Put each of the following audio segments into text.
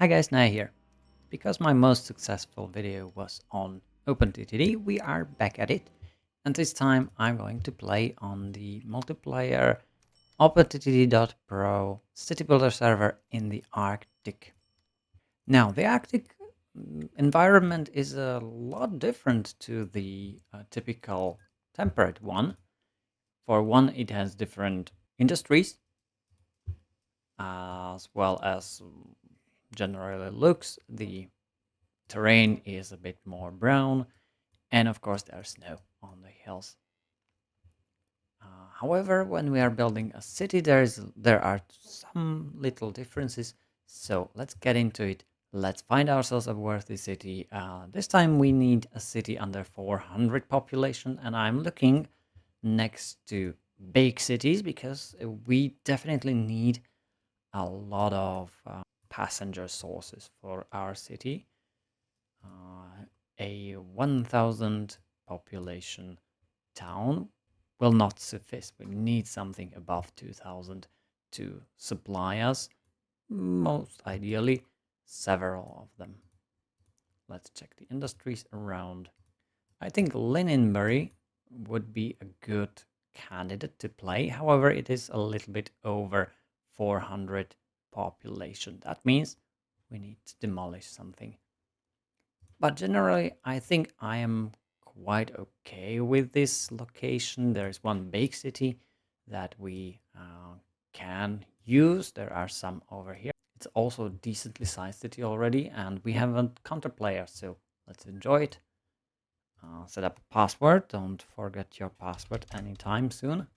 Hi guys, Naya here. Because my most successful video was on OpenTTD, we are back at it. And this time I'm going to play on the multiplayer OpenTTD.pro CityBuilder server in the Arctic. Now, the Arctic environment is a lot different to the typical temperate one. For one, it has different industries, as well as generally looks. The terrain is a bit more brown, and of course there's snow on the hills. However, when we are building a city, there are some little differences. So let's get into it. Let's find ourselves a worthy city. This time we need a city under 400 population, and I'm looking next to big cities because we definitely need a lot of passenger sources for our city. A 1000 population town will not suffice. We need something above 2000 to supply us, most ideally several of them. Let's check the industries around. I think Linenbury would be a good candidate to play. However, it is a little bit over 400 population. That means we need to demolish something. But generally, I think I am quite okay with this location. There is one big city that we can use. There are some over here. It's also a decently sized city already, and we have a counter player, so let's enjoy it. Set up a password. Don't forget your password anytime soon.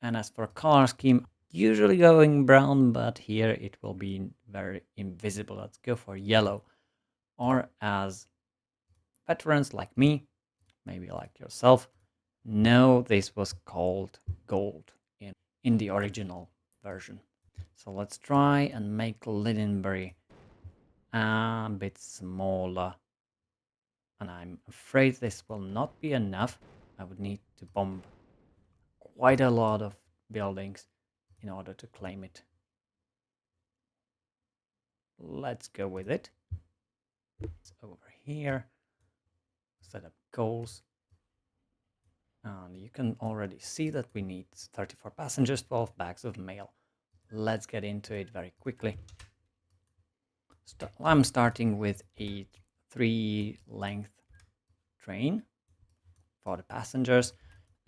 And as for color scheme, usually going brown, but here it will be very invisible. Let's go for yellow. Or as veterans like me, maybe like yourself, know this was called gold in the original version. So let's try and make Linenbury a bit smaller. And I'm afraid this will not be enough. I would need to bomb quite a lot of buildings in order to claim it. Let's go with it. It's over here. Set up goals. And you can already see that we need 34 passengers, 12 bags of mail. Let's get into it very quickly. I'm starting with a 3-length train for the passengers.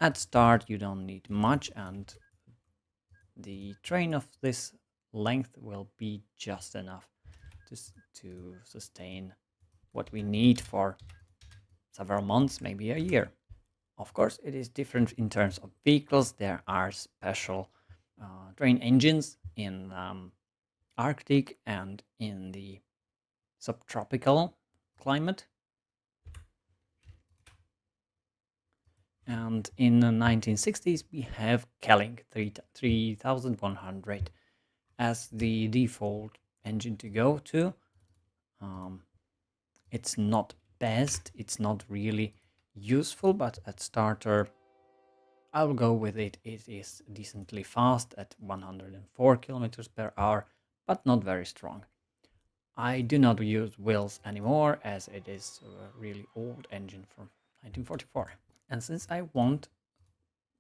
At start, you don't need much, and the train of this length will be just enough to sustain what we need for several months, maybe a year. Of course, it is different in terms of vehicles. There are special train engines in Arctic and in the subtropical climate. And in the 1960s, we have Kelling 3100 as the default engine to go to. It's not best, it's not really useful, but at starter, I'll go with it. It is decently fast at 104 kilometers per hour, but not very strong. I do not use wheels anymore as it is a really old engine from 1944. And since I want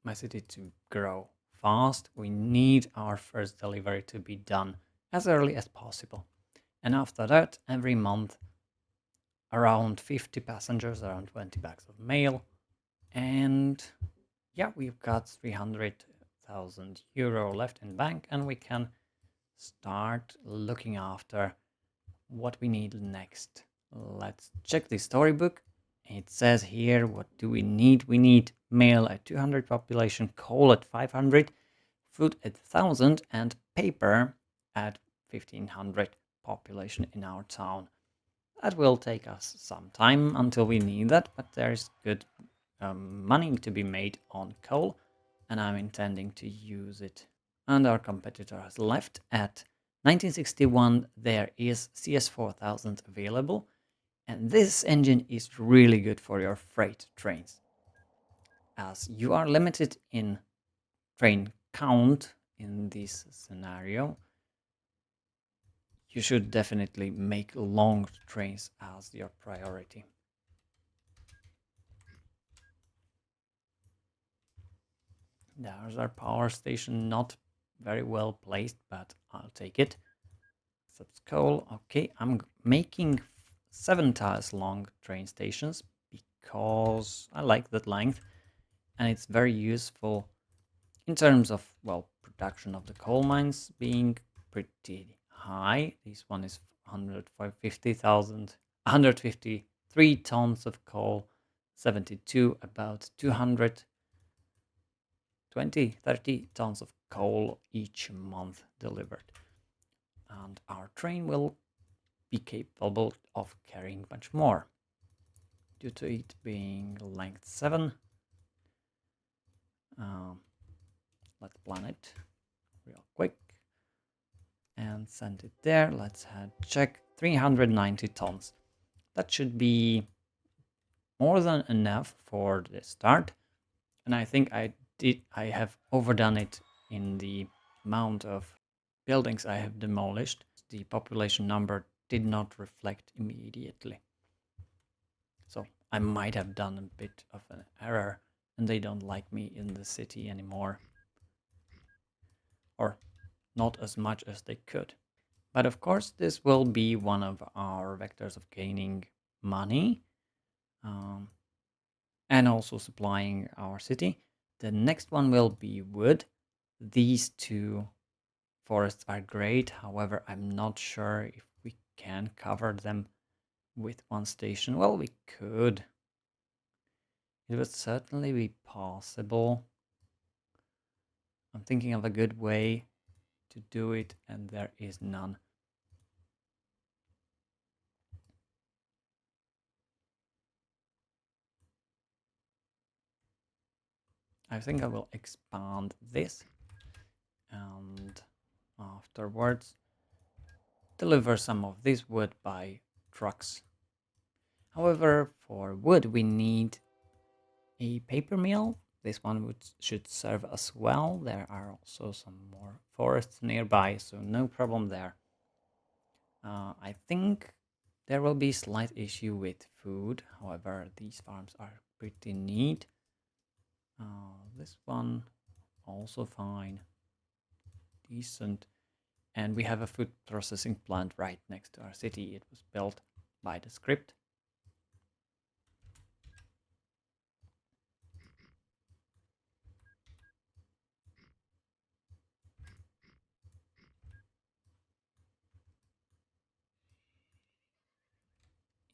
my city to grow fast, we need our first delivery to be done as early as possible. And after that, every month, around 50 passengers, around 20 bags of mail. And yeah, we've got 300,000 euro left in bank, and we can start looking after what we need next. Let's check the storybook. It says here, what do we need? We need mail at 200 population, coal at 500, food at 1000, and paper at 1500 population in our town. That will take us some time until we need that, but there's good money to be made on coal, and I'm intending to use it. And our competitor has left. At 1961, there is CS4000 available. And this engine is really good for your freight trains, as you are limited in train count in this scenario. you should definitely make long trains as your priority. There's our power station, not very well placed, but I'll take it. Accept coal. Okay, I'm making 7 tiles long train stations because I like that length, and it's very useful in terms of, well, production of the coal mines being pretty high. This one is 150,000, 153 tons of coal, 72, about 220, 30 tons of coal each month delivered. And our train will be capable of carrying much more due to it being length 7. Let's plan it real quick and send it there. Let's check 390 tons. That should be more than enough for the start. And I think I have overdone it in the amount of buildings I have demolished. The population number did not reflect immediately. So I might have done a bit of an error, and they don't like me in the city anymore. Or not as much as they could. But of course, this will be one of our vectors of gaining money, and also supplying our city. The next one will be wood. These two forests are great. However, I'm not sure if we can cover them with one station. Well, we could. It would certainly be possible. I'm thinking of a good way to do it, and there is none. I think I will expand this and afterwards deliver some of this wood by trucks. However, for wood we need a paper mill. This one should serve us well. There are also some more forests nearby, so no problem there. I think there will be slight issue with food. However, these farms are pretty neat. This one also fine, decent. And we have a food processing plant right next to our city. It was built by the script.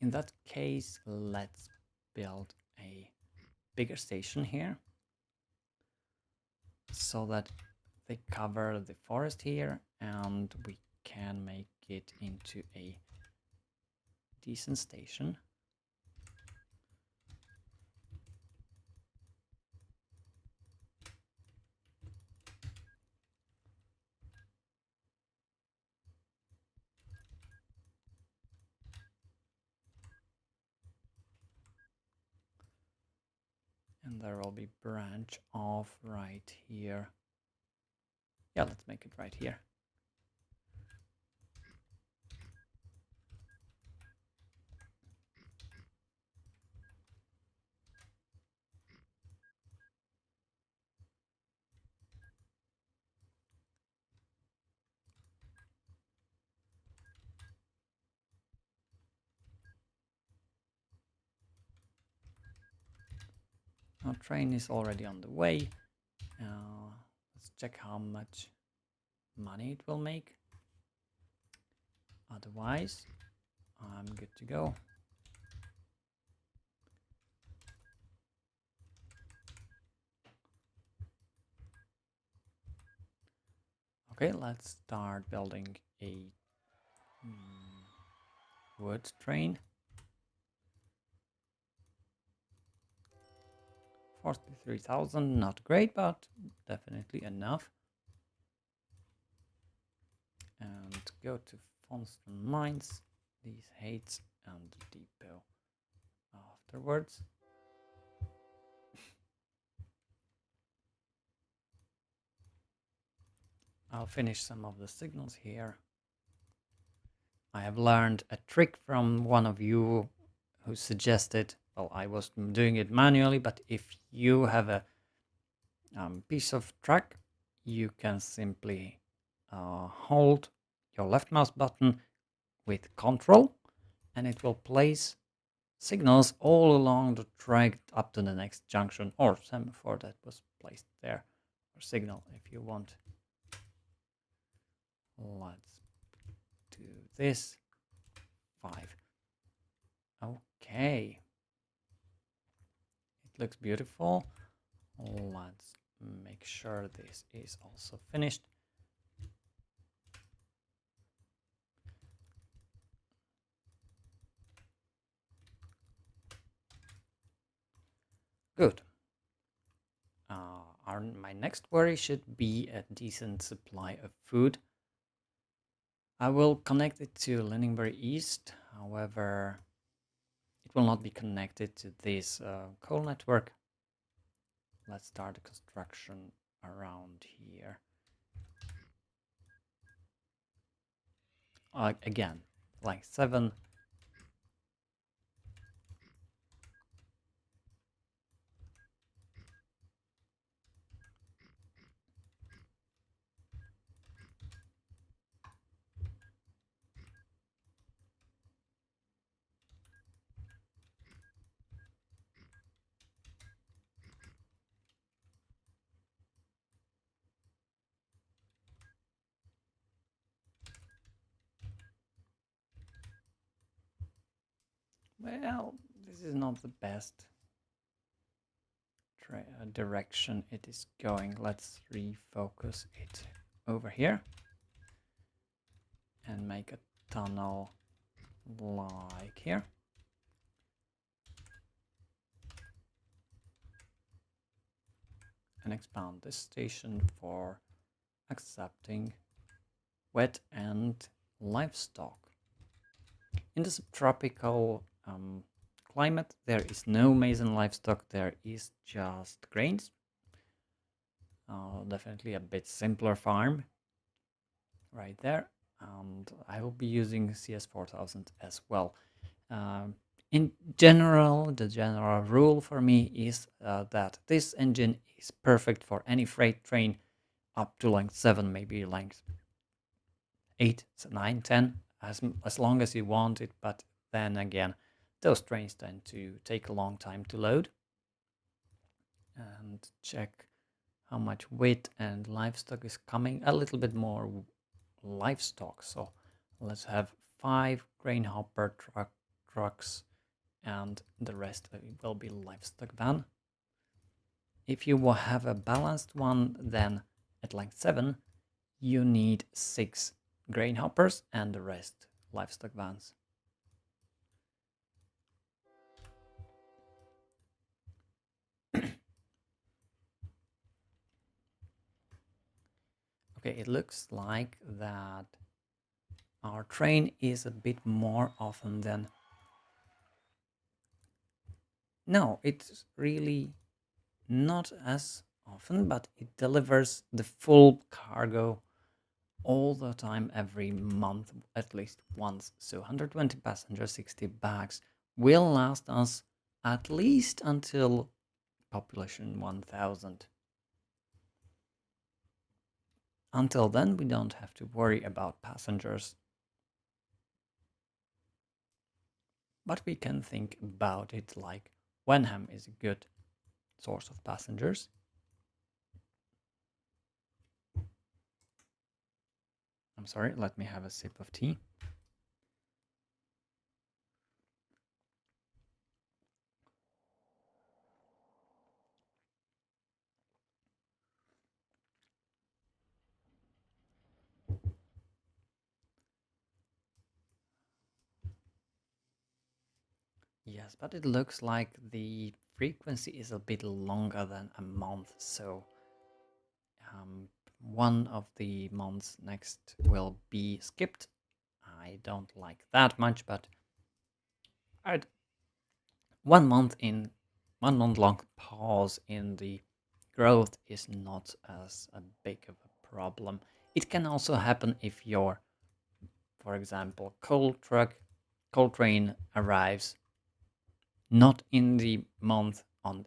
In that case, let's build a bigger station here so that they cover the forest here, and we can make it into a decent station. And there will be branch off right here. Yeah, let's make it right here. Our train is already on the way. Let's check how much money it will make. Otherwise, I'm good to go. Okay, let's start building a wood train. 43,000, not great, but definitely enough. And go to Fonston Mines, these heights, and depot afterwards. I'll finish some of the signals here. I have learned a trick from one of you who suggested, well, I was doing it manually, but if you have a piece of track, you can simply hold your left mouse button with Control, and it will place signals all along the track up to the next junction or semaphore that was placed there, or signal if you want. Let's do this. 5. Okay. It looks beautiful. Let's make sure this is also finished. Good. My next worry should be a decent supply of food. I will connect it to Lenningbury East, however, it will not be connected to this coal network. Let's start the construction around here. Again, like 7. Well, this is not the best direction it is going. Let's refocus it over here and make a tunnel like here. And expand this station for accepting wet and livestock. In the subtropical climate, there is no maize and livestock, there is just grains. Definitely a bit simpler farm right there. And I will be using CS4000 as well. In general, the general rule for me is that this engine is perfect for any freight train up to length 7, maybe length 8, 9, 10, as long as you want it. But then again, those trains tend to take a long time to load. And check how much weight and livestock is coming. A little bit more livestock. So let's have 5 grain hopper trucks, and the rest will be livestock van. If you will have a balanced one, then at length 7, you need 6 grain hoppers and the rest livestock vans. Okay, it looks like that our train is a bit more often than... No, it's really not as often, but it delivers the full cargo all the time, every month, at least once. So 120 passengers, 60 bags will last us at least until population 1000. Until then, we don't have to worry about passengers. But we can think about it like Wenham is a good source of passengers. I'm sorry, let me have a sip of tea. Yes, but it looks like the frequency is a bit longer than a month, so one of the months next will be skipped. I don't like that much, but I'd 1 month long pause in the growth is not as a big of a problem. It can also happen if your for example, coal train arrives not in the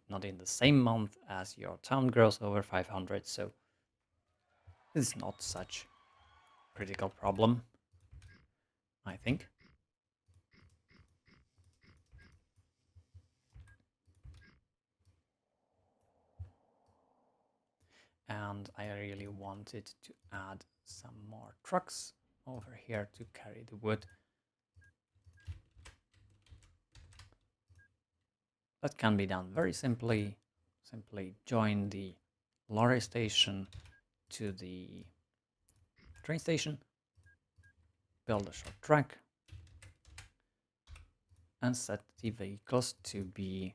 not in the same month as your town grows over 500, so it's not such critical problem, I think. And I really wanted to add some more trucks over here to carry the wood. That can be done very simply. Simply join the lorry station to the train station, build a short track, and set the vehicles to be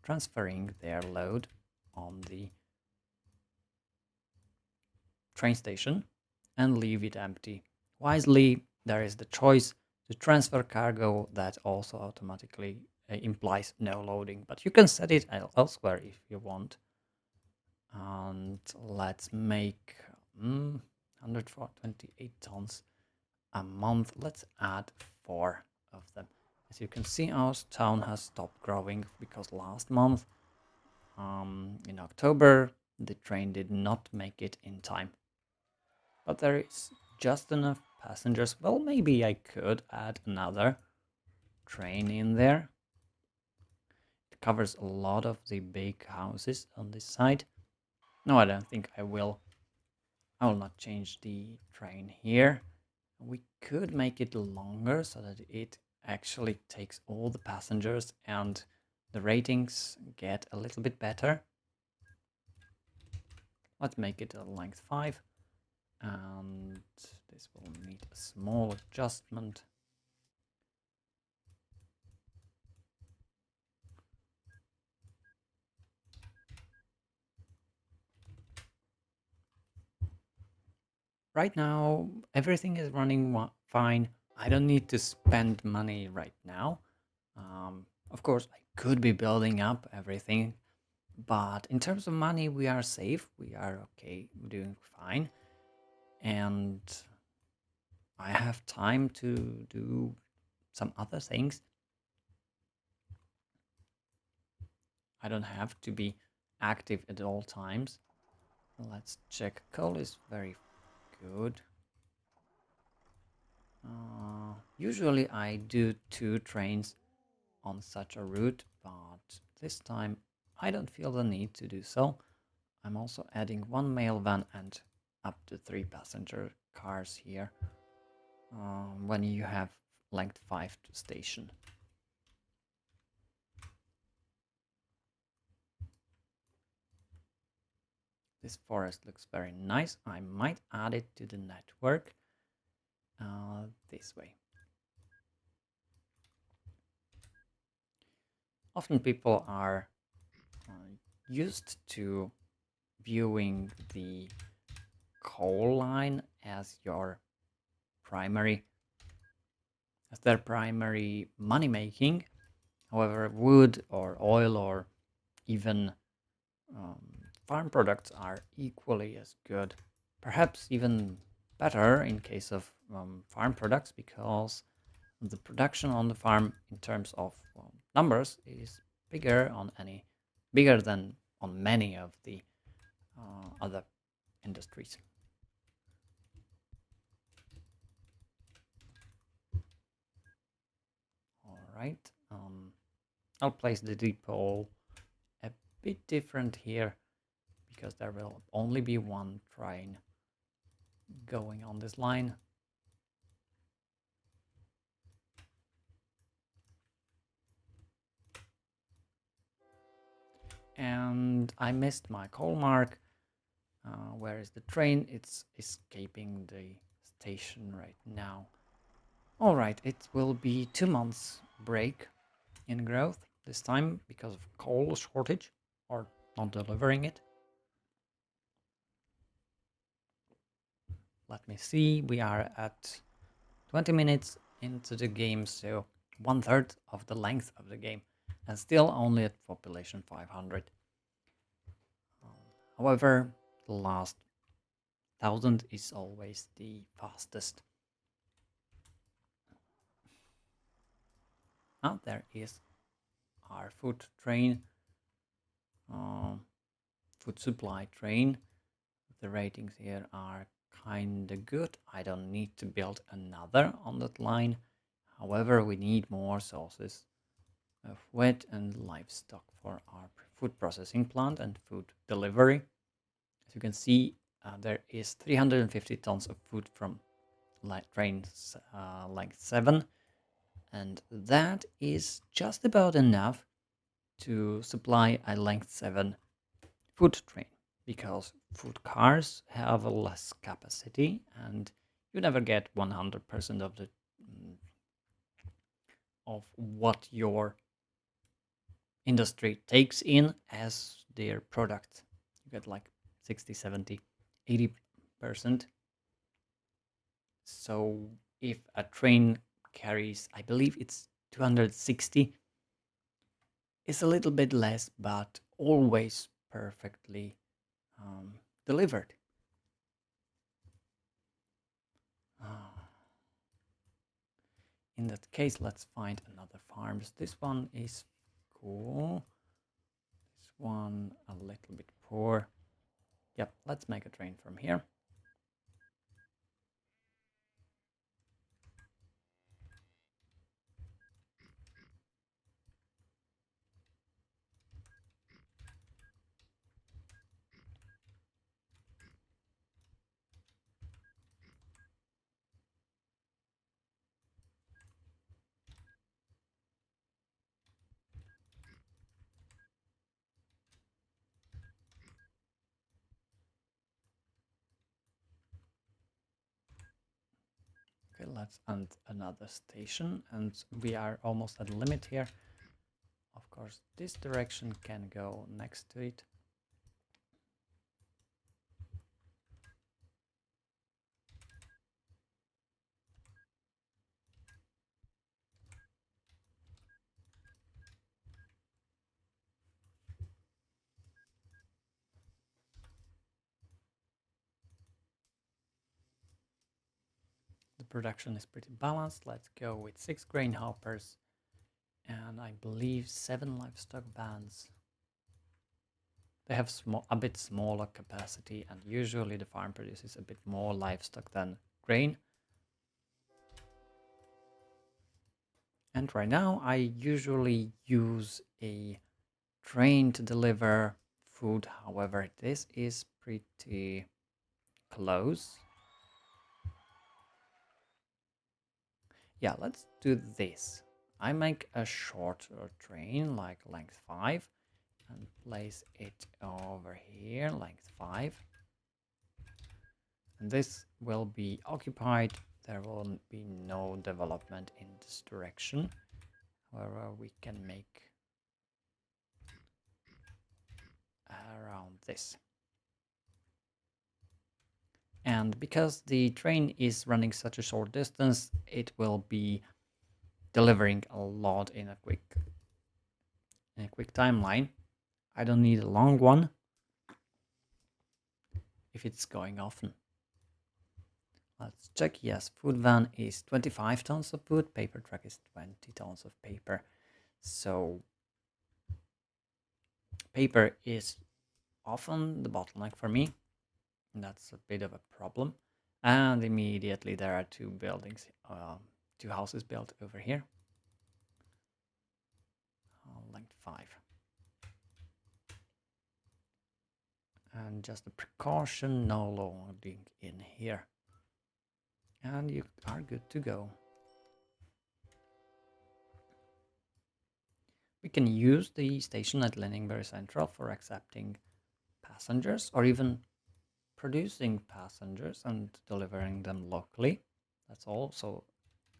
transferring their load on the train station and leave it empty. Wisely, there is the choice to transfer cargo that also automatically implies no loading, but you can set it elsewhere if you want. And let's make 128 tons a month. Let's add 4 of them. As you can see, our town has stopped growing because last month, in October, the train did not make it in time. But there is just enough passengers. Well, maybe I could add another train in there. It covers a lot of the big houses on this side. No, I don't think I will. I will not change the train here. We could make it longer so that it actually takes all the passengers and the ratings get a little bit better. Let's make it a length 5. And this will need a small adjustment. Right now, everything is running fine. I don't need to spend money right now. Of course, I could be building up everything, but in terms of money, we are safe. We are okay, doing fine. And I have time to do some other things. I don't have to be active at all times. Let's check. Coal is very good. Usually I do 2 trains on such a route, but this time I don't feel the need to do so. I'm also adding 1 mail van and up to 3 passenger cars here when you have length 5 to station. This forest looks very nice. I might add it to the network this way. Often people are used to viewing the coal line as their primary money making. However, wood or oil or even farm products are equally as good, perhaps even better in case of farm products, because the production on the farm in terms of numbers is bigger than on many of the other industries. All right, I'll place the depot a bit different here because there will only be 1 train going on this line. And I missed my coal mark. Where is the train? It's escaping the station right now. All right, it will be 2 months break in growth this time because of coal shortage or not delivering it. Let me see, we are at 20 minutes into the game, so 1/3 of the length of the game, and still only at population 500. However, the last 1000 is always the fastest. Ah, there is our food train, food supply train. The ratings here are kinda good. I don't need to build another on that line. However, we need more sources of wheat and livestock for our food processing plant and food delivery. As you can see, there is 350 tons of food from train length 7, and that is just about enough to supply a length 7 food train, because food cars have a less capacity and you never get 100% of the of what your industry takes in as their product. You get like 60, 70, 80%. So if a train carries, I believe it's 260, it's a little bit less, but always perfectly delivered. In that case, let's find another farms. This one is cool. This one a little bit poor. Yep, let's make a train from here. Okay, let's add another station, and we are almost at the limit here. Of course, this direction can go next to it. The production is pretty balanced. Let's go with 6 grain hoppers and I believe 7 livestock vans. They have a bit smaller capacity, and usually the farm produces a bit more livestock than grain. And right now I usually use a train to deliver food. However, this is pretty close. Yeah, let's do this. I make a shorter train, like length 5, and place it over here, length 5. And this will be occupied. There will be no development in this direction. However, we can make around this. And because the train is running such a short distance, it will be delivering a lot in a quick timeline. I don't need a long one if it's going often. Let's check. Yes, food van is 25 tons of food, paper truck is 20 tons of paper. So paper is often the bottleneck for me. That's a bit of a problem. And immediately there are 2 buildings, 2 houses built over here. Length 5. And just a precaution, no loading in here. And you are good to go. We can use the station at Lenningberry Central for accepting passengers, or even producing passengers and delivering them locally. That's also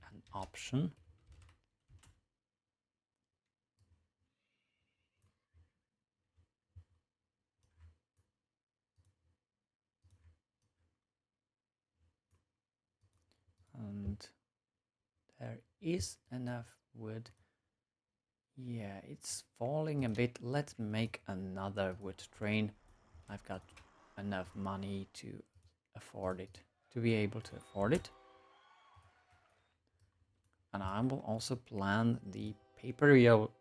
an option. And there is enough wood. Yeah, it's falling a bit. Let's make another wood train. I've got enough money to afford it, to be able to afford it. And I will also plan the paper wheel,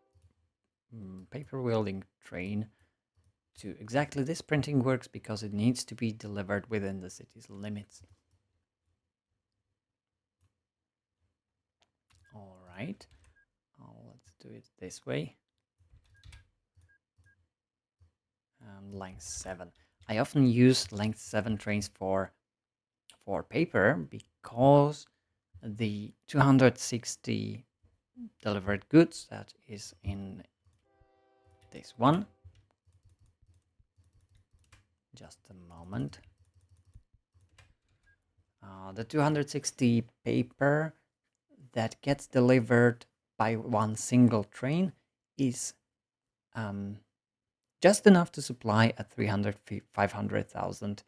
paper wheeling train to exactly this printing works because it needs to be delivered within the city's limits. All right, let's do it this way. Length 7. I often use length 7 trains for paper because the 260 delivered goods that is in this one. Just a moment. The 260 paper that gets delivered by one single train is just enough to supply a 500,000.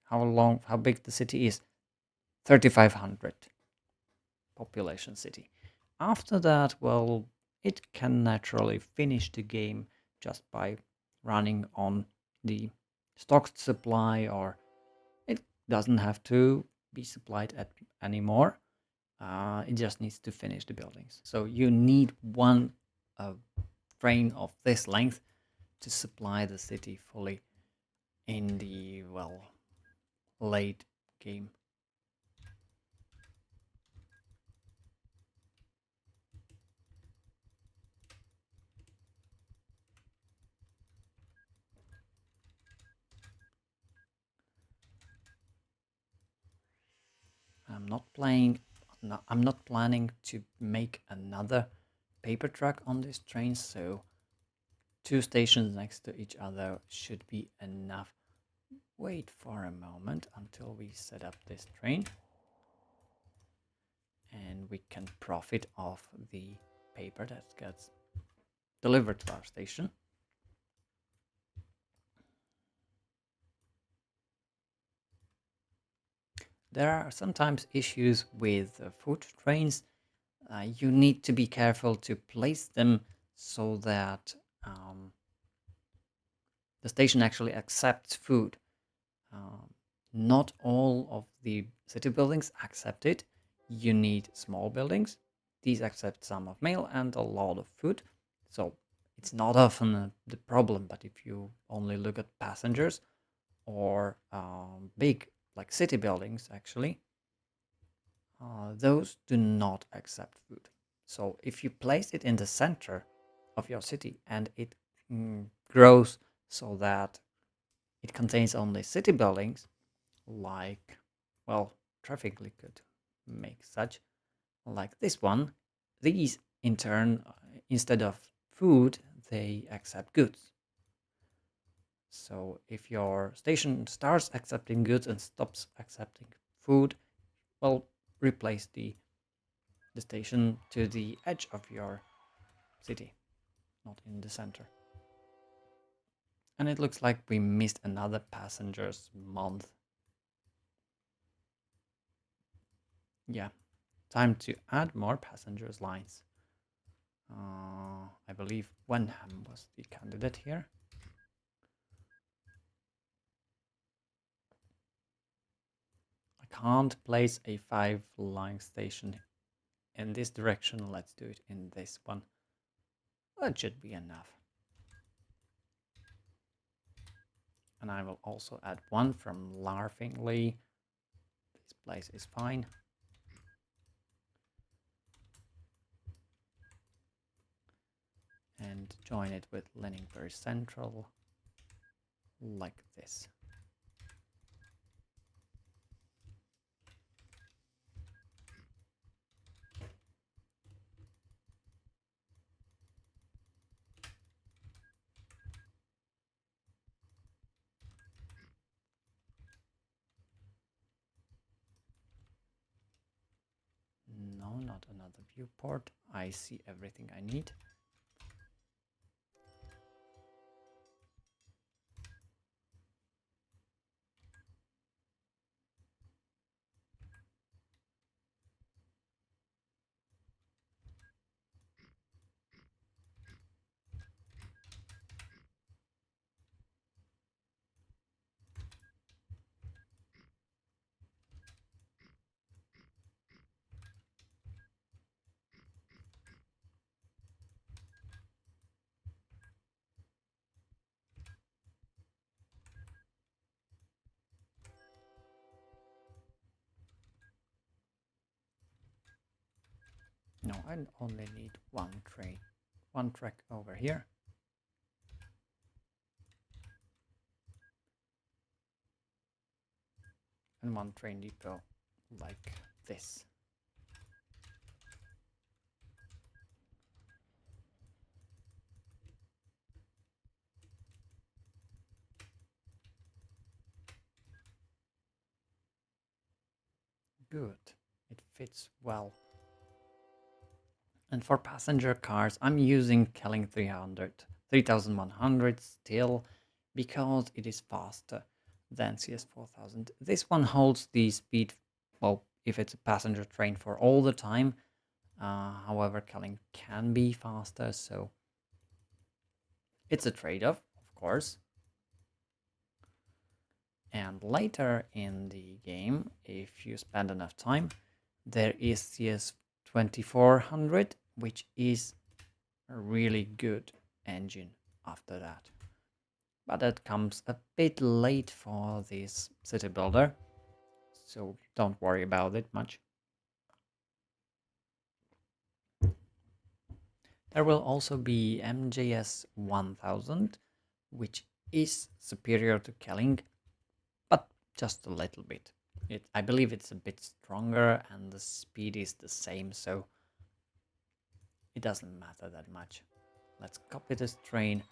How big the city is? 3,500 population city. After that, well, it can naturally finish the game just by running on the stocked supply, or it doesn't have to be supplied anymore. It just needs to finish the buildings. So you need one train of this length to supply the city fully in the, well, late game. I'm not planning to make another paper track on this train, so 2 stations next to each other should be enough. Wait for a moment until we set up this train, and we can profit off the paper that gets delivered to our station. There are sometimes issues with food trains. You need to be careful to place them so that the station actually accepts food. Not all of the city buildings accept it. You need small buildings. These accept some of mail and a lot of food. So it's not often the problem, but if you only look at passengers or big, like city buildings, actually, those do not accept food. So if you place it in the center of your city and it grows so that it contains only city buildings, like, well, Trafficly could make such, like this one, these in turn, instead of food, they accept goods. So if your station starts accepting goods and stops accepting food, well, replace the station to the edge of your city, not in the center. And it looks like we missed another passengers month. Yeah, time to add more passengers lines. I believe Wenham was the candidate here. I can't place a 5-line station in this direction. Let's do it in this one. That should be enough. And I will also add one from Larfingly. This place is fine. And join it with Lenningbury Central, like this. No, not another viewport. I see everything I need. No, I only need one train, one track over here. And one train depot like this. Good. It fits well. And for passenger cars, I'm using Kelling 3100 still because it is faster than CS4000. This one holds the speed, well, if it's a passenger train for all the time. However, Kelling can be faster, so it's a trade-off, of course. And later in the game, if you spend enough time, there is CS2400, which is a really good engine after that. But that comes a bit late for this CityBuilder, so don't worry about it much. There will also be MJS 1000, which is superior to Kelling, but just a little bit. I believe it's a bit stronger and the speed is the same, so it doesn't matter that much. Let's copy this train.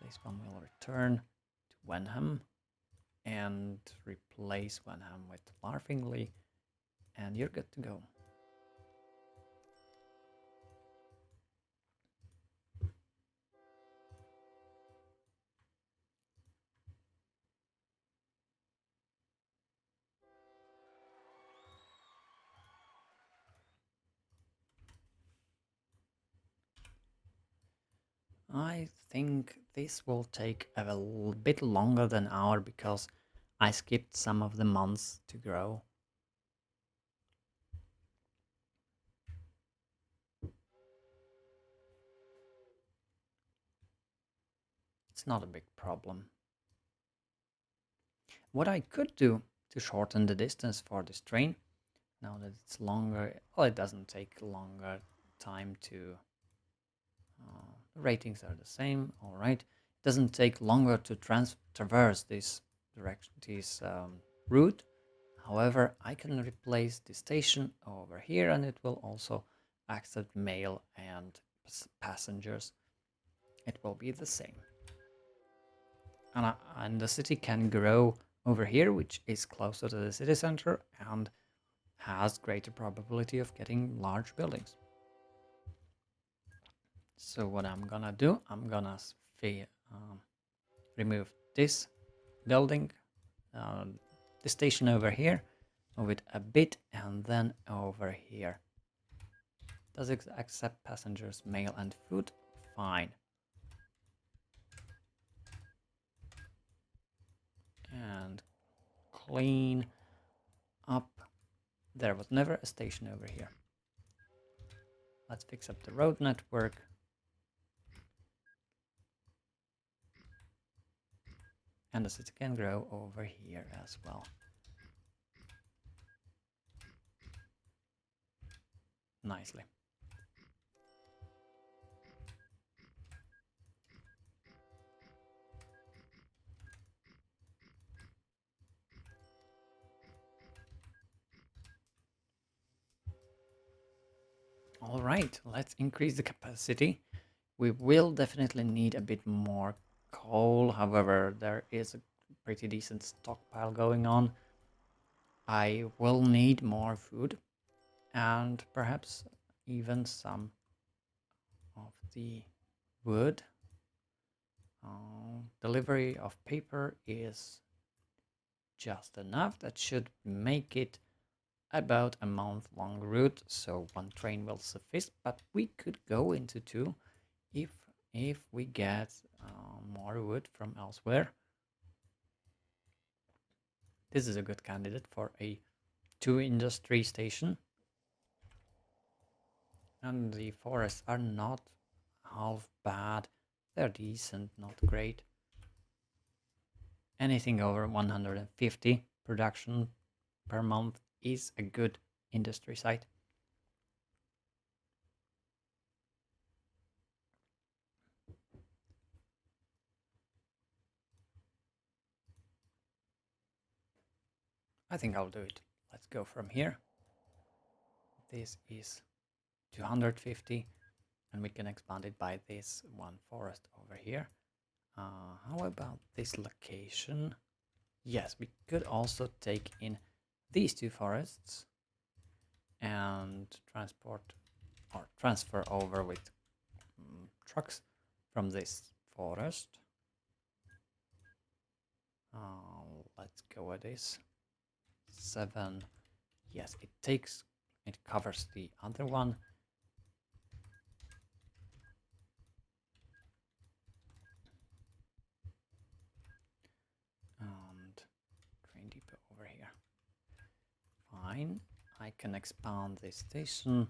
This one will return to Wenham and replace Wenham with Larfingly, and you're good to go. I think this will take a little bit longer than an hour because I skipped some of the months to grow. It's not a big problem. What I could do to shorten the distance for this train, now that it's longer, well, it doesn't take longer time to... the ratings are the same, all right. It doesn't take longer to traverse this direction, this route. However, I can replace the station over here and it will also accept mail and passengers. It will be the same. And the city can grow over here, which is closer to the city center and has greater probability of getting large buildings. So what I'm gonna do, I'm gonna remove this building, the station over here, move it a bit, and then over here. Does it accept passengers, mail, and food? Fine. And clean up. There was never a station over here. Let's fix up the road network. And the city can grow over here as well. Nicely. All right, let's increase the capacity. We will definitely need a bit more coal. However, there is a pretty decent stockpile going on. I will need more food and perhaps even some of the wood. Delivery of paper is just enough. That should make it about a month-long route, so one train will suffice, but we could go into two if we get more wood from elsewhere. This is a good candidate for a 2-industry station. And the forests are not half bad. They're decent, not great. Anything over 150 production per month is a good industry site. I think I'll do it. Let's go from here. This is 250, and we can expand it by this one forest over here. How about this location? Yes, we could also take in these two forests and transport or transfer over with trucks from this forest. Let's go with this 7. Yes, it covers the other one. And train depot over here. Fine, I can expand this station.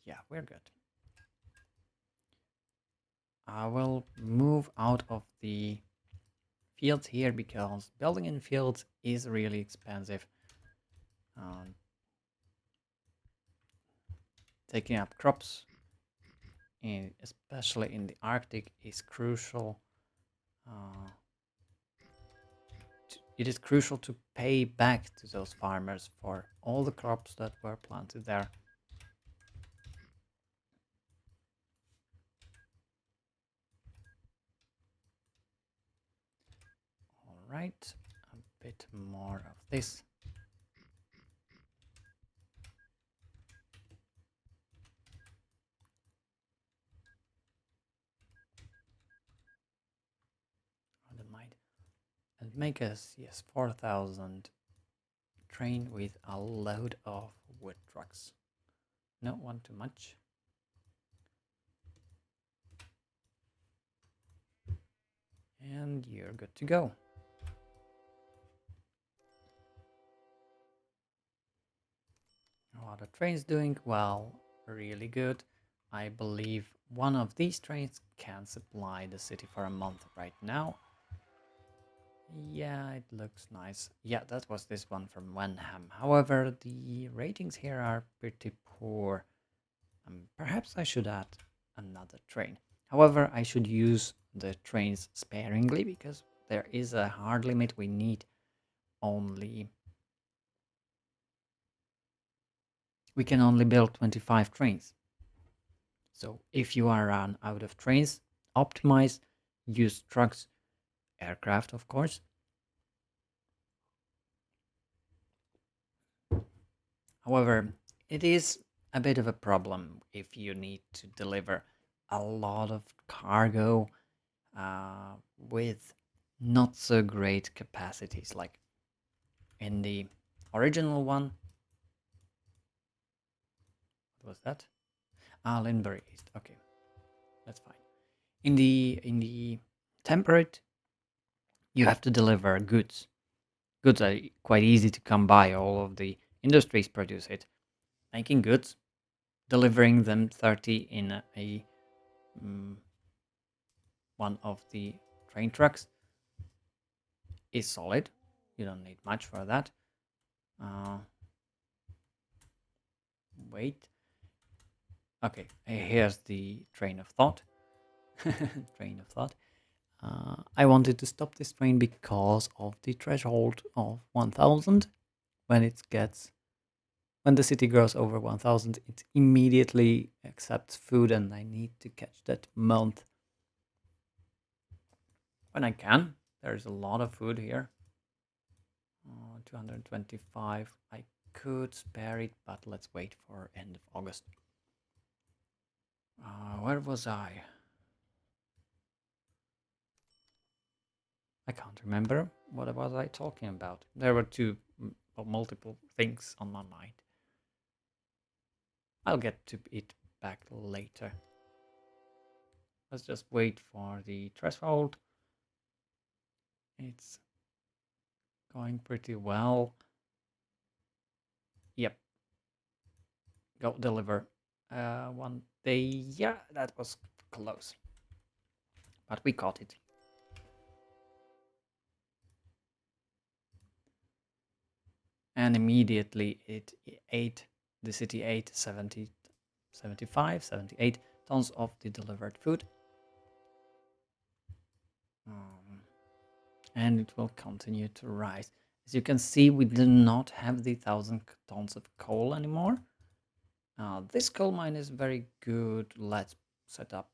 Yeah, we're good. I will move out of the fields here because building in fields is really expensive. Taking up crops, especially in the Arctic, is crucial. It is crucial to pay back to those farmers for all the crops that were planted there. All right, a bit more of this. And make us, yes, 4,000 train with a load of wood trucks. No, one too much. And you're good to go. How are the trains doing? Well, really good. I believe one of these trains can supply the city for a month right now. Yeah, it looks nice. Yeah, that was this one from Wenham. However, the ratings here are pretty poor. Perhaps I should add another train. However, I should use the trains sparingly because there is a hard limit. We need only... We can only build 25 trains. So if you are run out of trains, optimize, use trucks, aircraft, of course. However, it is a bit of a problem if you need to deliver a lot of cargo with not so great capacities. Like in the original one, what was that? Linbury East. Okay, that's fine. In the temperate, you have to deliver goods. Goods are quite easy to come by. All of the industries produce it. Making goods, delivering them 30 in a one of the train trucks is solid. You don't need much for that. Wait. Okay, here's the train of thought. Train of thought. I wanted to stop this train because of the threshold of 1,000. When the city grows over 1,000, it immediately accepts food, and I need to catch that month when I can. There's a lot of food here. 225. I could spare it, but let's wait for end of August. Where was I? I can't remember. What was I talking about? There were multiple things on my mind. I'll get to it back later. Let's just wait for the threshold. It's going pretty well. Yep. Go deliver. One day. Yeah, that was close. But we caught it. and immediately it ate, the city ate 70, 75, 78 tons of the delivered food. And it will continue to rise. As you can see, we do not have the 1,000 tons of coal anymore. This coal mine is very good. Let's set up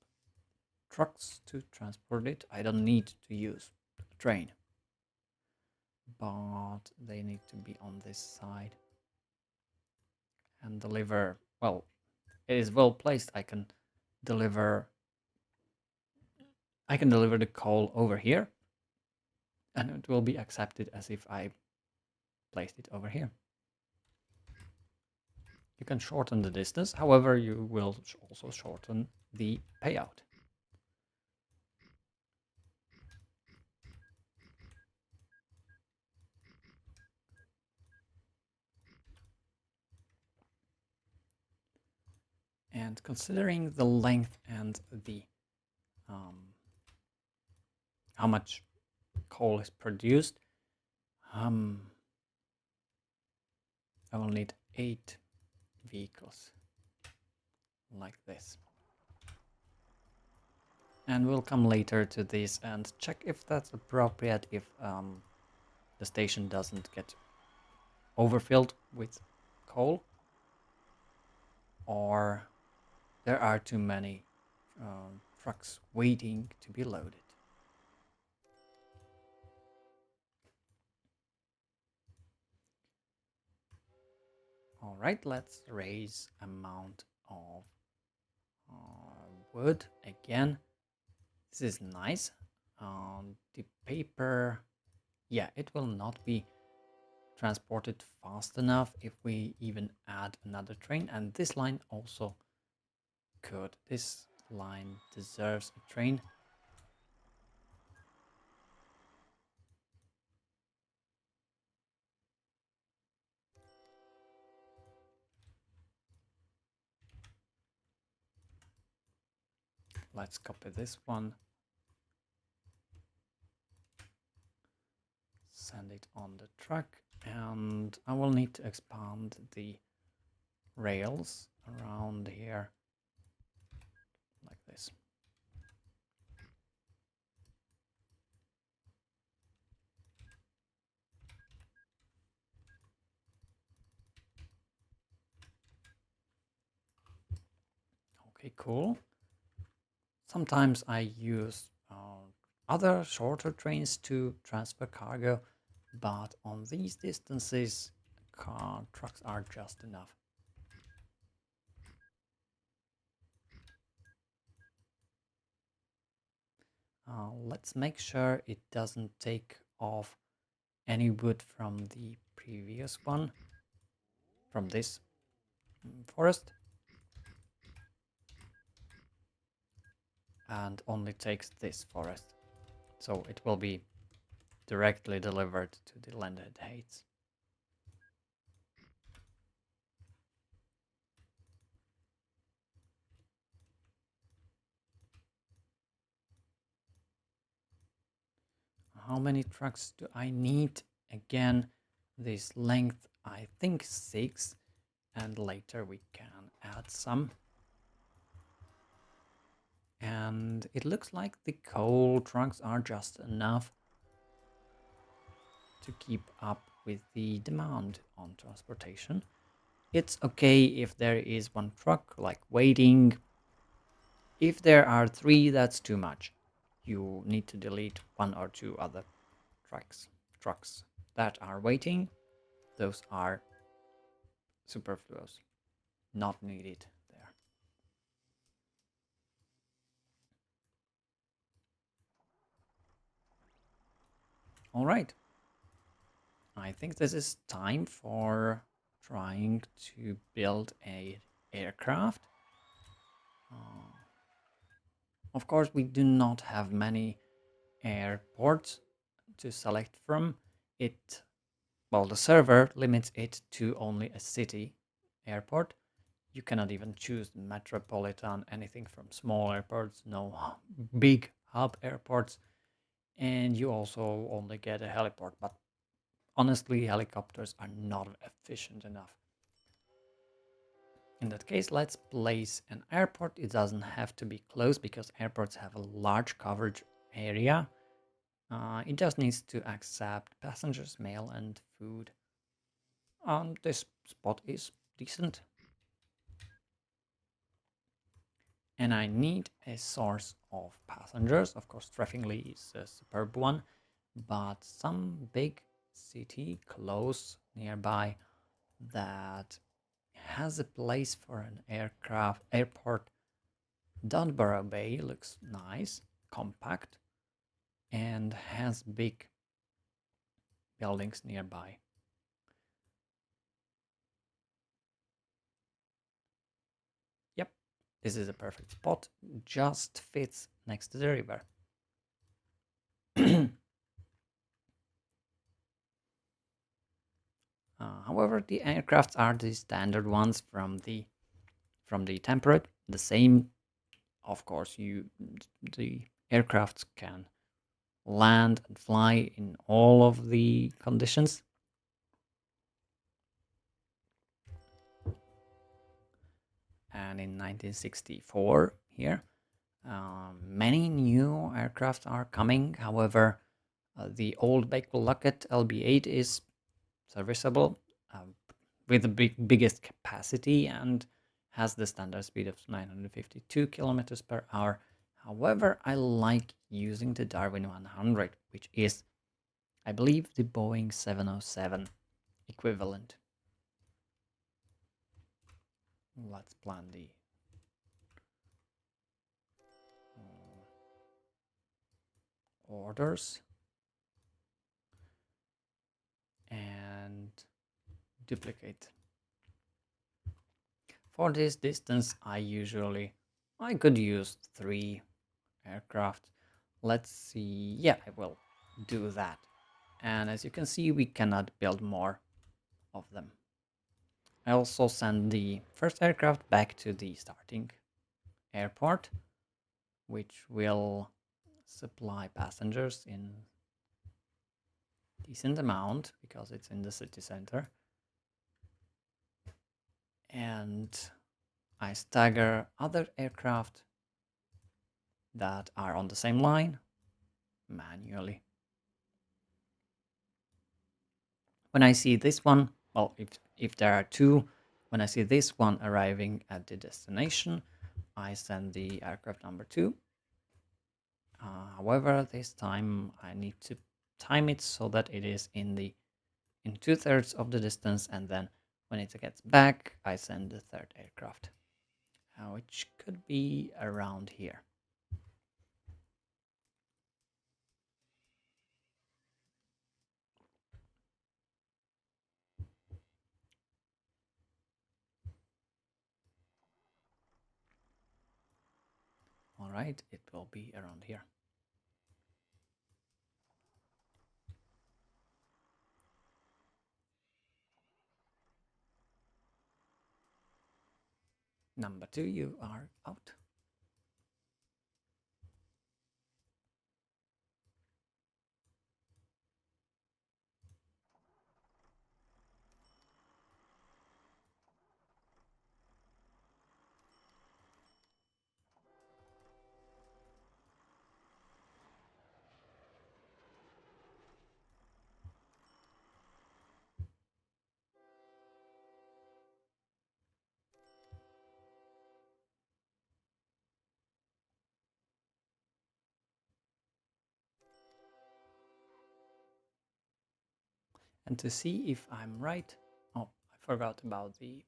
trucks to transport it. I don't need to use a train, but they need to be on this side and deliver. Well, it is well placed. I can deliver the coal over here, and it will be accepted as if I placed it over here. You can shorten the distance, however, you will also shorten the payout. And considering the length and the how much coal is produced, I will need 8 vehicles like this. And we'll come later to this and check if that's appropriate, if the station doesn't get overfilled with coal, or there are too many trucks waiting to be loaded. All right, let's raise amount of wood again. This is nice. The paper, yeah, it will not be transported fast enough if we even add another train, and this line also could. This line deserves a train. Let's copy this one, send it on the truck, and I will need to expand the rails around here like this. Okay, cool. Sometimes I use other shorter trains to transfer cargo, but on these distances, trucks are just enough. Let's make sure it doesn't take off any wood from the previous one, from this forest, and only takes this forest. So it will be directly delivered to the landed heights. How many trucks do I need? Again, this length, I think 6, and later we can add some. And it looks like the coal trucks are just enough to keep up with the demand on transportation. It's okay if there is one truck like waiting. If there are 3, that's too much. You need to delete 1 or 2 other trucks that are waiting. Those are superfluous, not needed there. All right. I think this is time for trying to build an aircraft. Of course, we do not have many airports to select from. Well, the server limits it to only a city airport. You cannot even choose metropolitan, anything from small airports, no big hub airports, and you also only get a heliport. But honestly, helicopters are not efficient enough. In that case, let's place an airport. It doesn't have to be close because airports have a large coverage area. It just needs to accept passengers, mail, and food. This spot is decent. And I need a source of passengers. Of course, Treffingly is a superb one, but some big city close nearby that has a place for an airport. Dunborough Bay looks nice, compact, and has big buildings nearby. Yep, this is a perfect spot, just fits next to the river. However, the aircrafts are the standard ones from the temperate. The same, of course. The aircrafts can land and fly in all of the conditions. And in 1964, here, many new aircraft are coming. However, the old Bakewell Lockheed LB8 is serviceable with the biggest capacity and has the standard speed of 952 kilometers per hour. However, I like using the Darwin 100, which is, I believe, the Boeing 707 equivalent. Let's plan the orders and duplicate. For this distance, I could use 3 aircraft. Let's see. Yeah, I will do that. And as you can see, we cannot build more of them. I also send the first aircraft back to the starting airport, which will supply passengers in decent amount because it's in the city center. And I stagger other aircraft that are on the same line manually. When I see this one, well, if there are 2, when I see this one arriving at the destination, I send the aircraft number 2. However, this time I need to time it so that it is in 2/3 of the distance, and then when it gets back, I send the 3rd aircraft, which could be around here. All right, it will be around here. Number 2, you are out. And to see if I'm right, oh, I forgot about the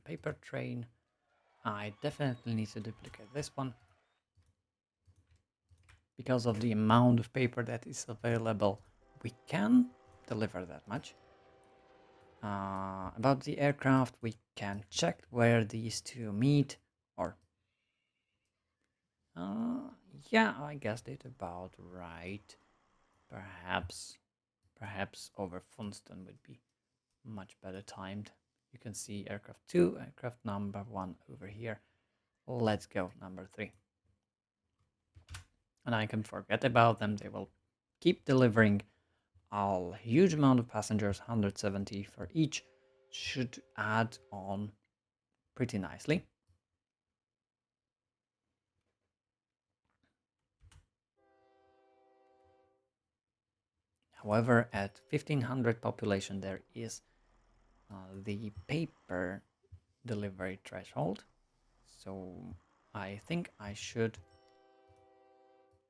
paper train. I definitely need to duplicate this one because of the amount of paper that is available. We can deliver that much. About the aircraft, we can check where these 2 meet, or yeah, I guessed it about right. Perhaps over Funston would be much better timed. You can see aircraft 2, aircraft number 1 over here. Let's go number 3. And I can forget about them. They will keep delivering a huge amount of passengers, 170 for each, should add on pretty nicely. However, at 1500 population, there is the paper delivery threshold. So I think I should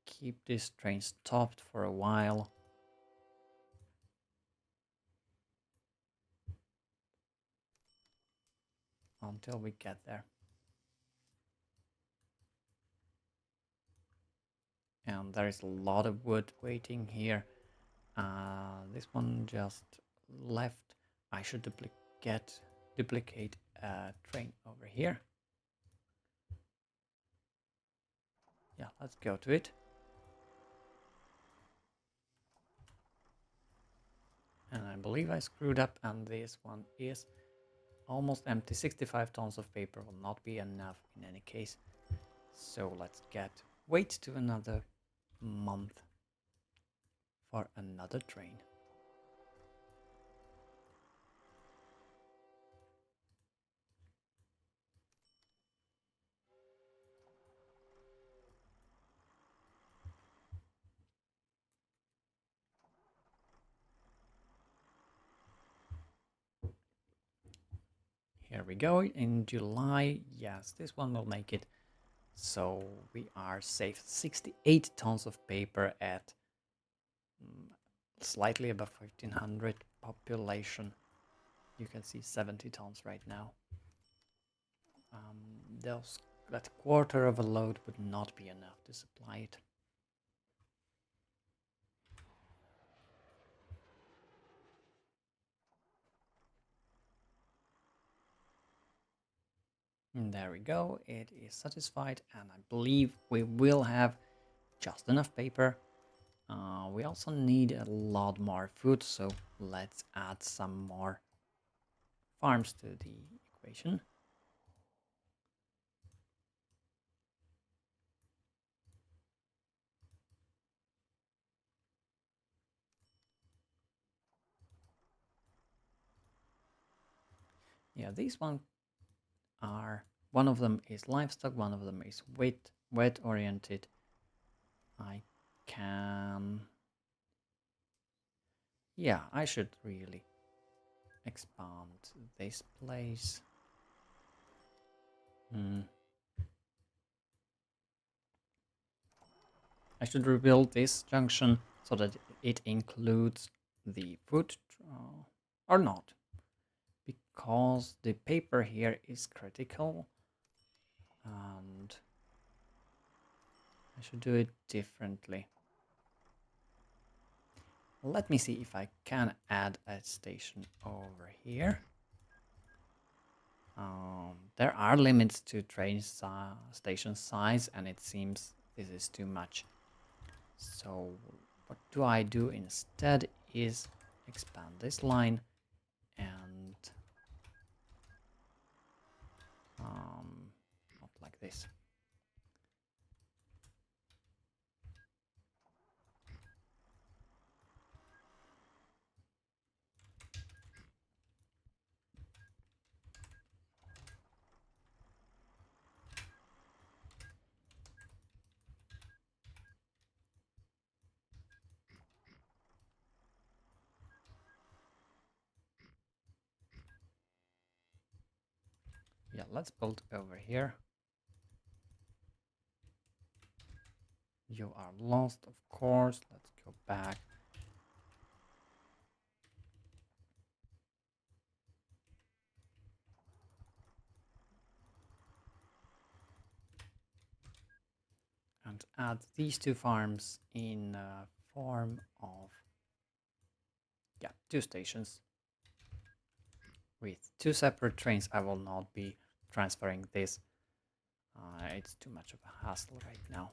keep this train stopped for a while. Until we get there. And there is a lot of wood waiting here. This one just left. I should duplicate a train over here. Yeah, let's go to it. And I believe I screwed up, and this one is almost empty. 65 tons of paper will not be enough in any case. So let's wait to another month for another train. Here we go. In July, yes, this one will make it. So we are safe. 68 tons of paper at slightly above 1500 population. You can see 70 tons right now. That quarter of a load would not be enough to supply it. And there we go. It is satisfied, and I believe we will have just enough paper. We also need a lot more food, so let's add some more farms to the equation. Yeah, these one of them is livestock, one of them is wet oriented. Yeah, I should really expand this place. I should rebuild this junction so that it includes the food or not, because the paper here is critical, and I should do it differently. Let me see if I can add a station over here. There are limits to train station size, and it seems this is too much. So what do I do instead is expand this line and not like this. Yeah, let's build over here. You are lost, of course. Let's go back. And add these two farms in form of, yeah, 2 stations. With 2 separate trains, I will not be transferring this. It's too much of a hassle right now.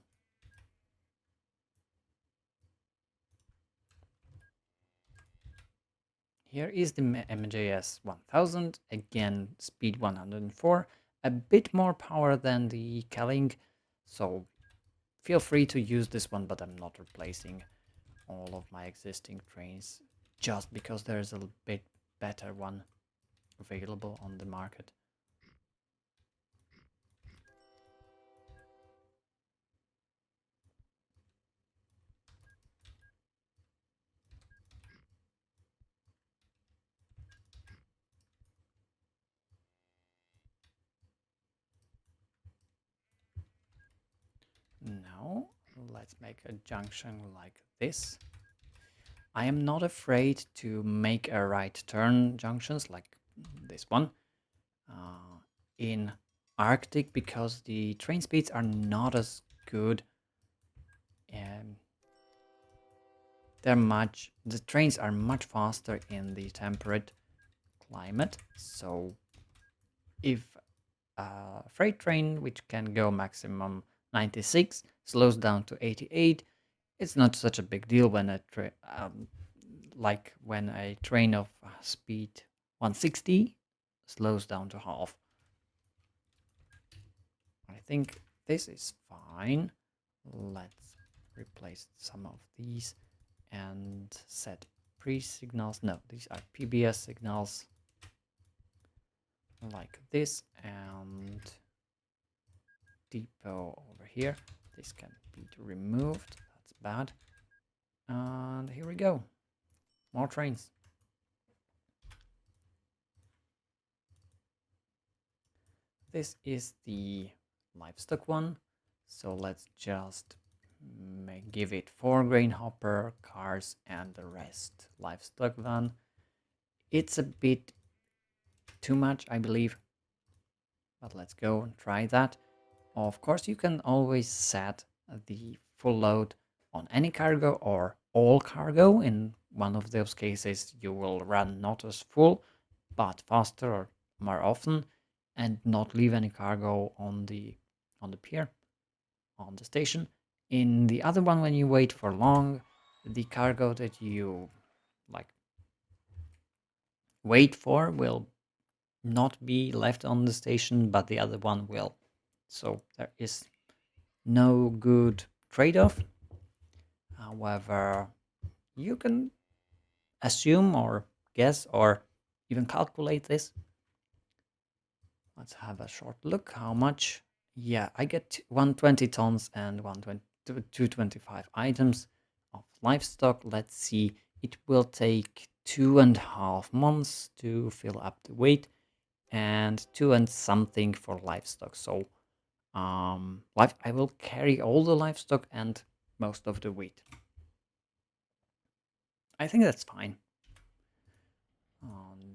Here is the MJS 1000, again speed 104, a bit more power than the Kelling, so feel free to use this one, but I'm not replacing all of my existing trains just because there's a bit better one available on the market. Now, let's make a junction like this. I am not afraid to make a right turn junctions like this one in Arctic because the train speeds are not as good. And the trains are much faster in the temperate climate. So if a freight train, which can go maximum 96, slows down to 88, it's not such a big deal when like when a train of speed 160 slows down to half. I think this is fine. Let's replace some of these and set pre-signals. No, these are PBS signals like this, and depot over here. This can be removed. That's bad. And here we go. More trains. This is the livestock one. So let's just give it 4 grain hopper cars and the rest livestock van. It's a bit too much, I believe, but let's go and try that. Of course, you can always set the full load on any cargo or all cargo. In one of those cases, you will run not as full, but faster or more often, and not leave any cargo on the pier, on the station. In the other one, when you wait for long, the cargo that you like wait for will not be left on the station, but the other one will. So there is no good trade-off. However, you can assume or guess or even calculate this. Let's have a short look. How much? Yeah, I get 120 tons and 225 items of livestock. Let's see. It will take 2.5 months to fill up the weight and 2 and something for livestock. So I will carry all the livestock and most of the wheat. I think that's fine.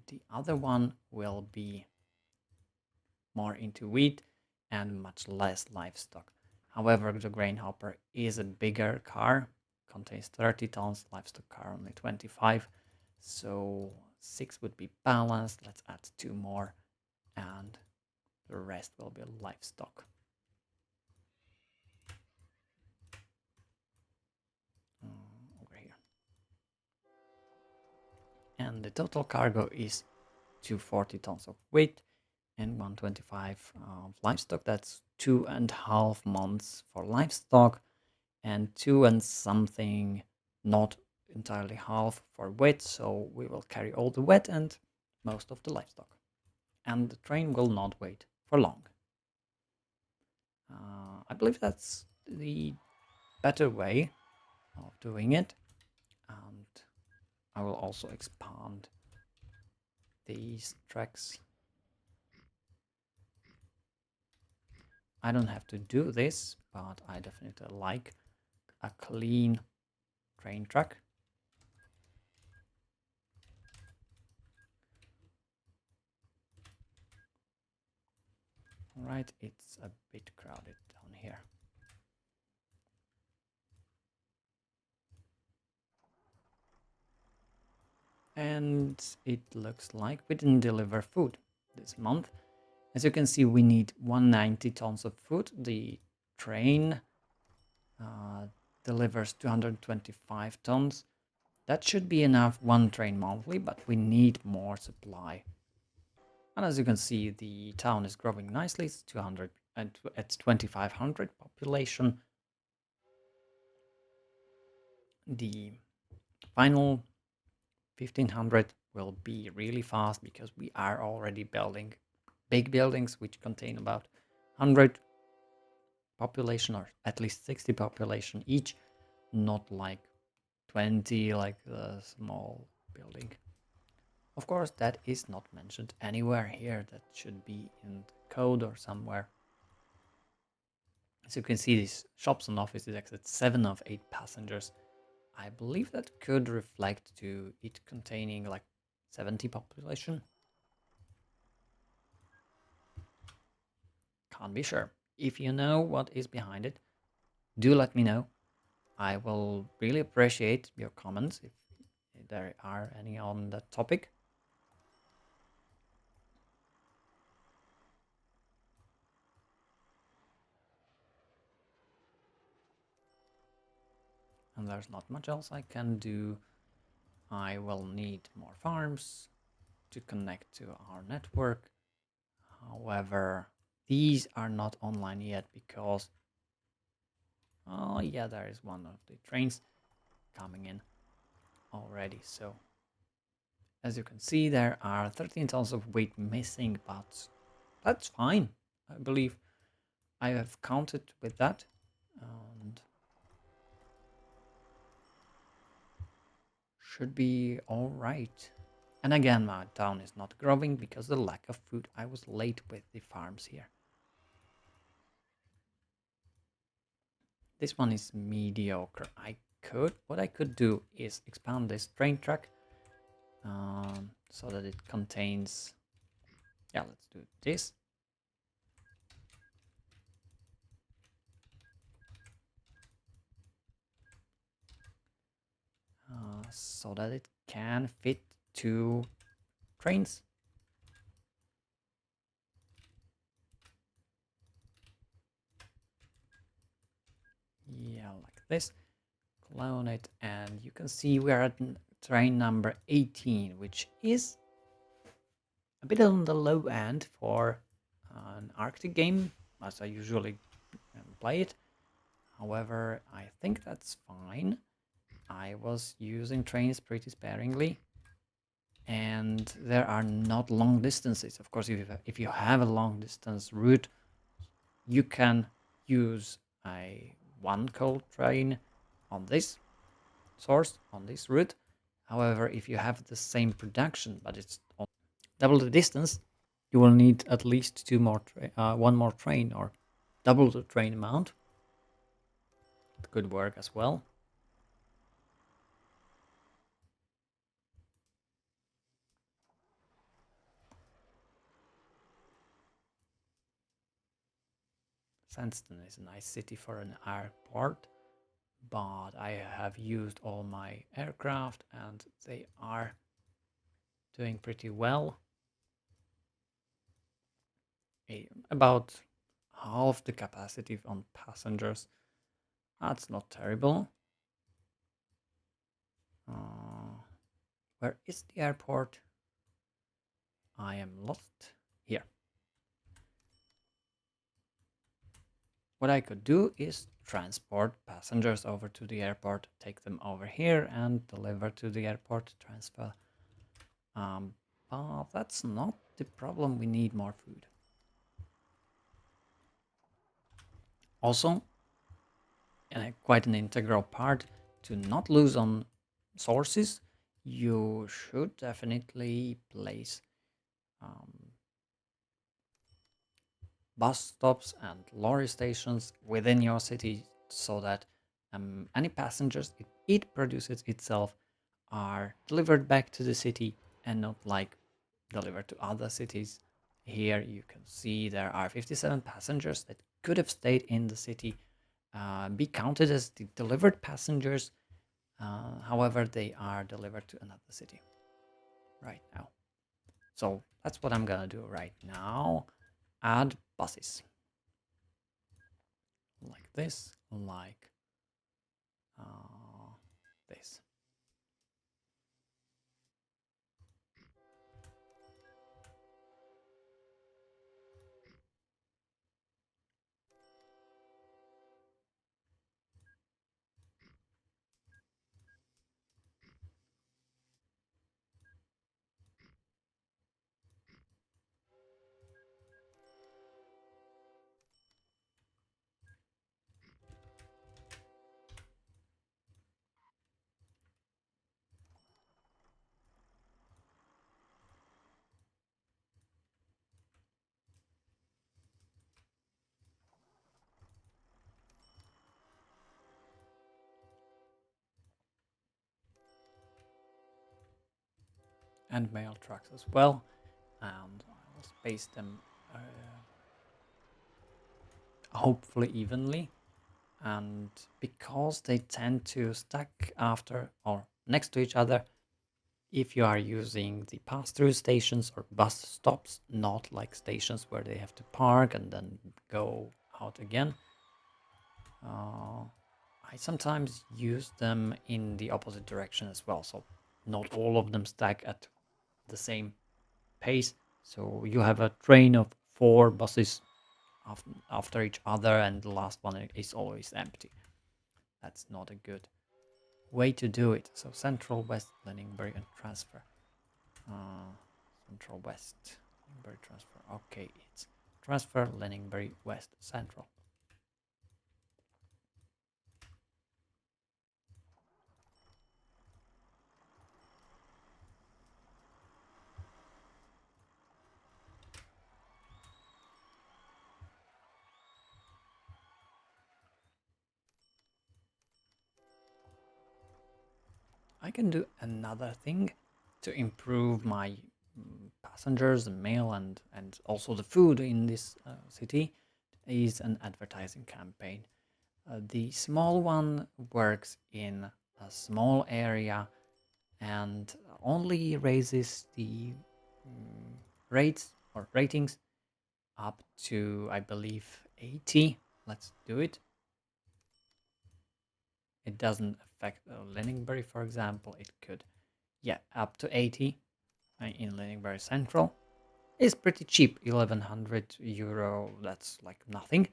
The other one will be more into wheat and much less livestock. However, the grain hopper is a bigger car, contains 30 tons, livestock car only 25. So 6 would be balanced. Let's add 2 more and the rest will be livestock. Over here. And the total cargo is 240 tons of weight and 125 of livestock. That's 2.5 months for livestock and 2 and something, not entirely half, for wheat. So we will carry all the wheat and most of the livestock. And the train will not wait for long. I believe that's the better way of doing it. And I will also expand these tracks. I don't have to do this, but I definitely like a clean train track. All right, it's a bit crowded down here. And it looks like we didn't deliver food this month. As you can see, we need 190 tons of food. The train delivers 225 tons. That should be enough, one train monthly, but we need more supply. And as you can see, the town is growing nicely. It's 200 and it's 2,500 population. The final 1500 will be really fast because we are already building big buildings which contain about 100 population or at least 60 population each, not like 20 like the small building. Of course, that is not mentioned anywhere here. That should be in the code or somewhere. As you can see, these shops and offices accept 7 of 8 passengers. I believe that could reflect to it containing like 70 population. Can't be sure. If you know what is behind it, do let me know. I will really appreciate your comments if there are any on that topic. And there's not much else I can do. I will need more farms to connect to our network. However, these are not online yet because, oh yeah, there is one of the trains coming in already. So as you can see, there are 13 tons of weight missing, but that's fine. I believe I have counted with that. And should be all right. And again, my town is not growing because of the lack of food. I was late with the farms here. This one is mediocre. What I could do is expand this train track so that it contains, yeah, let's do this. So that it can fit 2 trains. Yeah, like this. Clone it, and you can see we are at train number 18, which is a bit on the low end for an Arctic game, as I usually play it. However, I think that's fine. I was using trains pretty sparingly, and there are not long distances. Of course, if you have a long distance route, you can use a one coal train on this source, on this route. However, if you have the same production, but it's on double the distance, you will need at least one more train or double the train amount. It could work as well. Sandston is a nice city for an airport, but I have used all my aircraft and they are doing pretty well. About half the capacity on passengers. That's not terrible. Where is the airport? I am lost here. What I could do is transport passengers over to the airport, take them over here and deliver to the airport transfer. But that's not the problem. We need more food. Also, quite an integral part to not lose on sources, you should definitely place bus stops and lorry stations within your city so that any passengers it produces itself are delivered back to the city and not like delivered to other cities. Here you can see there are 57 passengers that could have stayed in the city, be counted as the delivered passengers. However, they are delivered to another city right now. So that's what I'm gonna do right now. Add buses like this, like this. and mail trucks as well, and I will space them hopefully evenly. And because they tend to stack after or next to each other, if you are using the pass-through stations or bus stops, not like stations where they have to park and then go out again, I sometimes use them in the opposite direction as well. So not all of them stack at the same pace. So you have a train of 4 buses after each other, and the last one is always empty. That's not a good way to do it. So Central, West, Leninberg, and transfer. Uh, Central, West, Leninberg, transfer. Okay, it's transfer, Leninberg, West, Central. I can do another thing to improve my passengers, the mail, and also the food in this city is an advertising campaign. The small one works in a small area and only raises the rates or ratings up to, I believe, 80. Let's do it. It doesn't affect Leninberg, for example. It could, yeah, up to 80 in Leninberg Central. It's pretty cheap, 1100 euro. That's like nothing.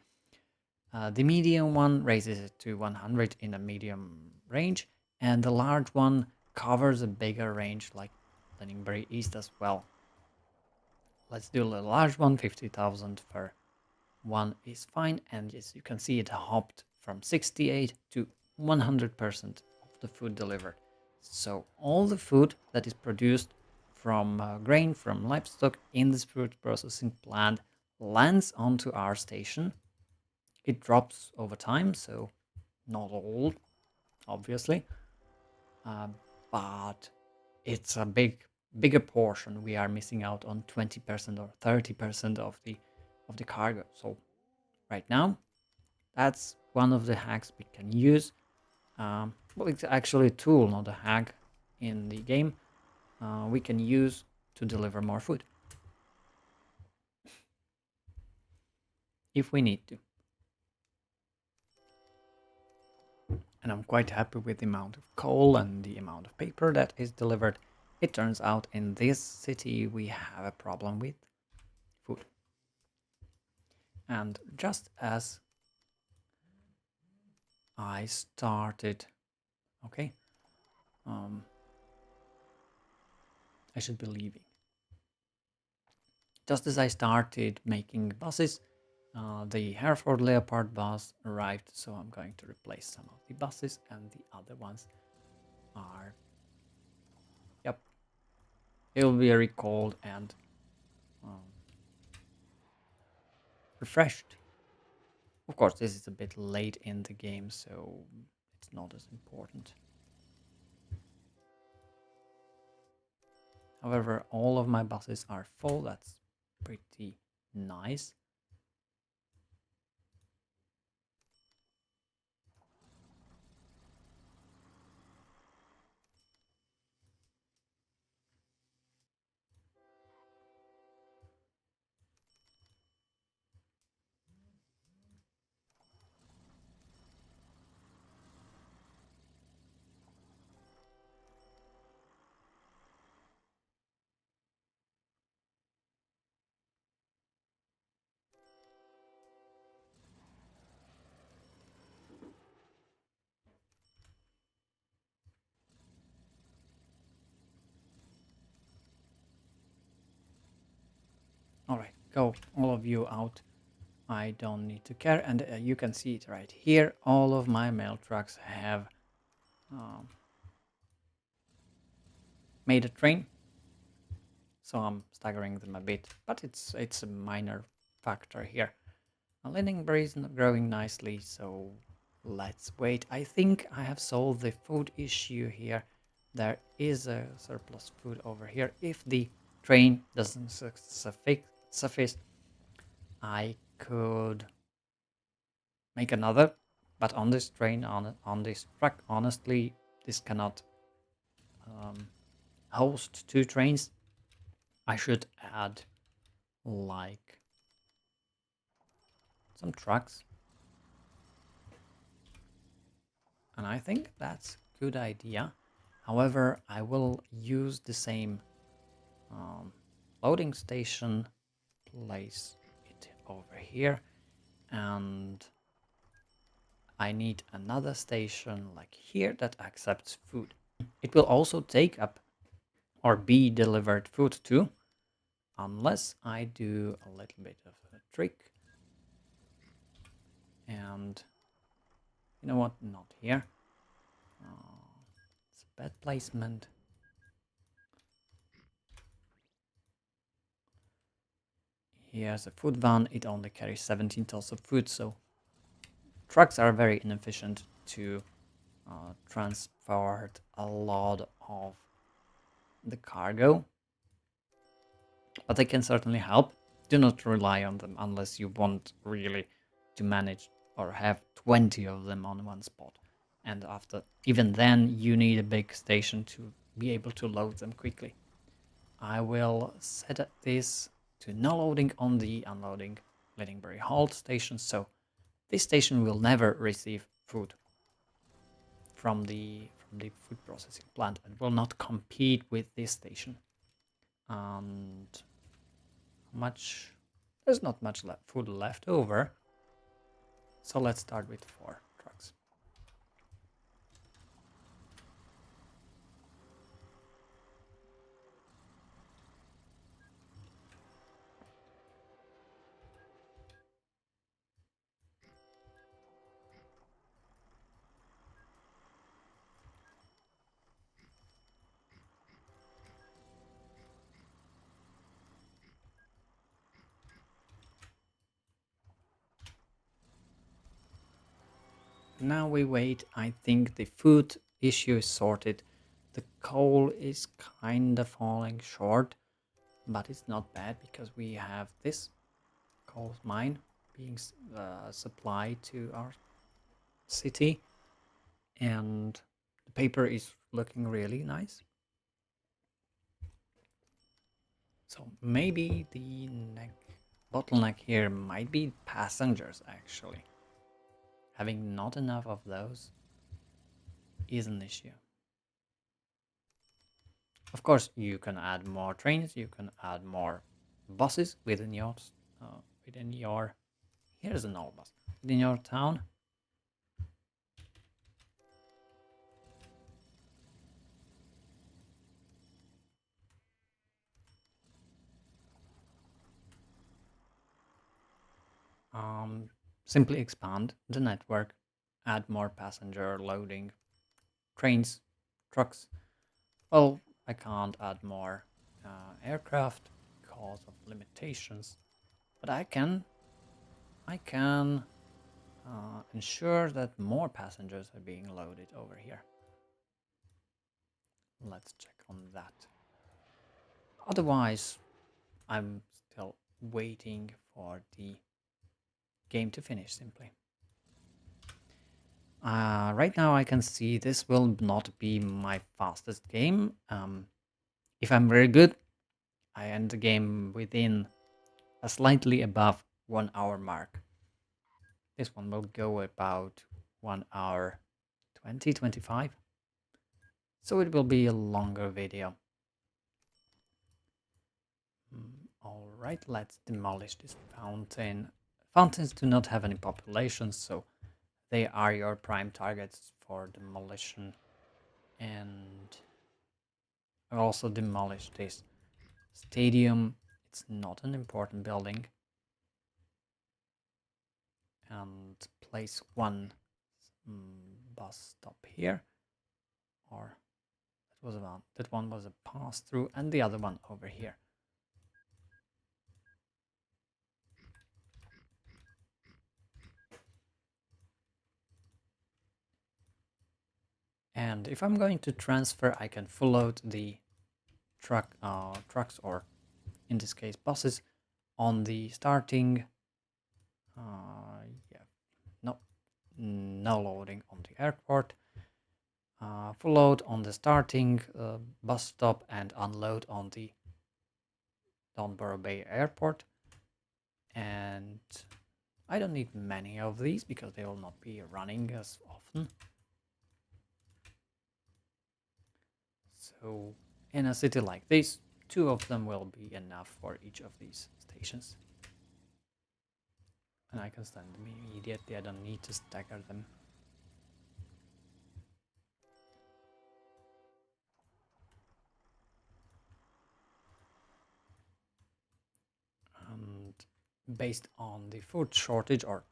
The medium one raises it to 100 in a medium range, and the large one covers a bigger range like Leninberg East as well. Let's do the large one, 50,000 for one is fine, and as you can see, it hopped from 68 to 100% of the food delivered. So all the food that is produced from grain, from livestock in this food processing plant lands onto our station. It drops over time, so not all, obviously, uh, but it's a bigger portion. We are missing out on 20% or 30% of the cargo. So right now, that's one of the hacks we can use. Well, it's actually a tool, not a hack in the game. We can use to deliver more food if we need to. And I'm quite happy with the amount of coal and the amount of paper that is delivered. It turns out in this city we have a problem with food. And just as I started, okay, I should be leaving. Just as I started making buses, the Hereford Leopard bus arrived, so I'm going to replace some of the buses, and the other ones are, yep, it will be recalled and refreshed. Of course, this is a bit late in the game, so it's not as important. However, all of my buses are full. That's pretty nice. All right, go, all of you out. I don't need to care. And you can see it right here. All of my mail trucks have made a train. So I'm staggering them a bit, but it's a minor factor here. Leninberg is growing nicely, so let's wait. I think I have solved the food issue here. there is a surplus food over here. If the train doesn't suffice, I could make another, but on this train, on this track, honestly, this cannot host two trains. I should add like some trucks, and I think that's a good idea. However, I will use the same loading station, place it over here, and I need another station like here that accepts food. It will also take up or be delivered food too, unless I do a little bit of a trick. And you know what? Not here. It's a bad placement. Here's a food van. It only carries 17 tons of food, so trucks are very inefficient to transport a lot of the cargo. But they can certainly help. Do not rely on them unless you want really to manage or have 20 of them on one spot. And after, even then, you need a big station to be able to load them quickly. I will set this to no loading on the unloading Leadingbury Halt station, so this station will never receive food from the food processing plant and will not compete with this station. And there's not much food left over, so let's start with 4 trucks. Now we wait. I think the food issue is sorted. The coal is kind of falling short, but it's not bad because we have this coal mine being supplied to our city, and the paper is looking really nice. So maybe the bottleneck here might be passengers, actually. Having not enough of those is an issue. Of course, you can add more trains, you can add more buses within your here's an old bus within your town. Simply expand the network, add more passenger loading trains, trucks. Well, I can't add more aircraft because of limitations, but I can ensure that more passengers are being loaded over here. Let's check on that. Otherwise, I'm still waiting for the game to finish simply. Right now I can see this will not be my fastest game. If I'm very good, I end the game within a slightly above 1 hour mark. This one will go about 1 hour 25. So it will be a longer video. Alright, let's demolish this fountain. Fountains do not have any population, so they are your prime targets for demolition. And I also demolished this stadium. It's not an important building. And place one bus stop here. Or that one was a pass through, and the other one over here. And if I'm going to transfer, I can full load the trucks, or in this case buses, on the starting. Yeah, no loading on the airport. Full load on the starting bus stop and unload on the Donborough Bay Airport. And I don't need many of these because they will not be running as often. So in a city like this, 2 of them will be enough for each of these stations. And I can stand them immediately, I don't need to stagger them. And based on the food shortage, or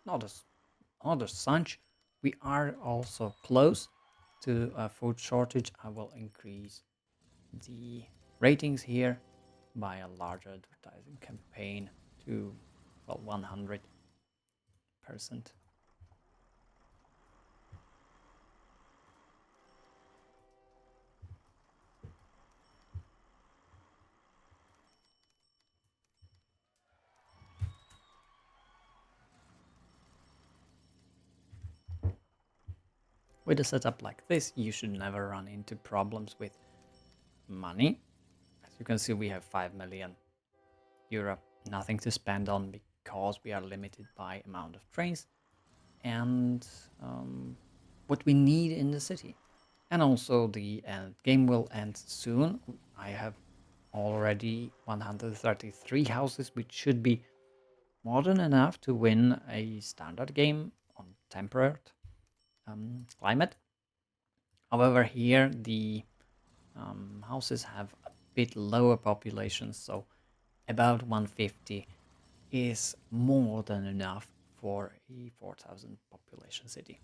not as such, we are also close to a food shortage. I will increase the ratings here by a larger advertising campaign to, well, 100%. With a setup like this, you should never run into problems with money. As you can see, we have 5 million euro, nothing to spend on because we are limited by amount of trains and what we need in the city. And also the game will end soon. I have already 133 houses, which should be more than enough to win a standard game on temperate climate. However, here the houses have a bit lower population, so about 150 is more than enough for a 4,000 population city.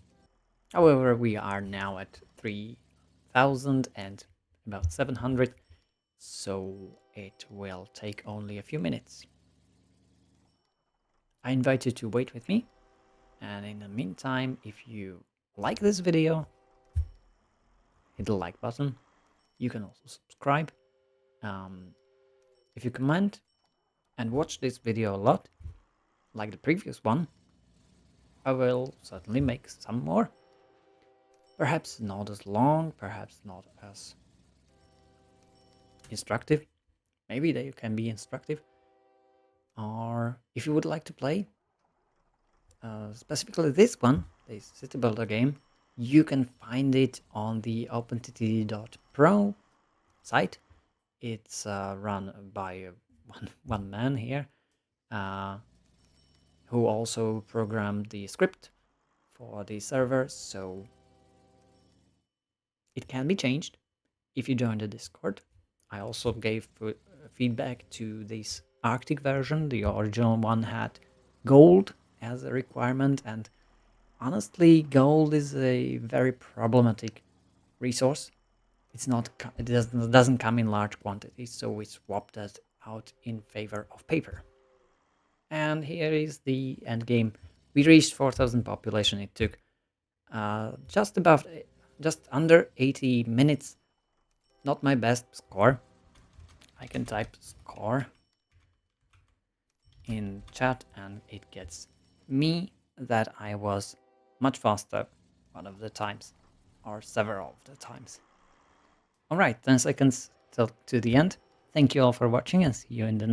However, we are now at 3,000 and about 700, so it will take only a few minutes. I invite you to wait with me, and in the meantime, if you like this video, hit the like button. You can also subscribe. If you comment and watch this video a lot, like the previous one, I will certainly make some more. Perhaps not as long, perhaps not as instructive. Maybe they can be instructive. Or if you would like to play, specifically this one, this CityBuilder game, you can find it on the OpenTTD.pro site. It's run by one man here, who also programmed the script for the server, so it can be changed if you join the Discord. I also gave feedback to this Arctic version. The original one had gold as a requirement, and honestly, gold is a very problematic resource. It doesn't come in large quantities, so we swapped that out in favor of paper. And here is the end game. We reached 4,000 population. It took just under 80 minutes. Not my best score. I can type score in chat and it gets me that I was much faster one of the times, or several of the times. All right, 10 seconds till to the end. Thank you all for watching and see you in the next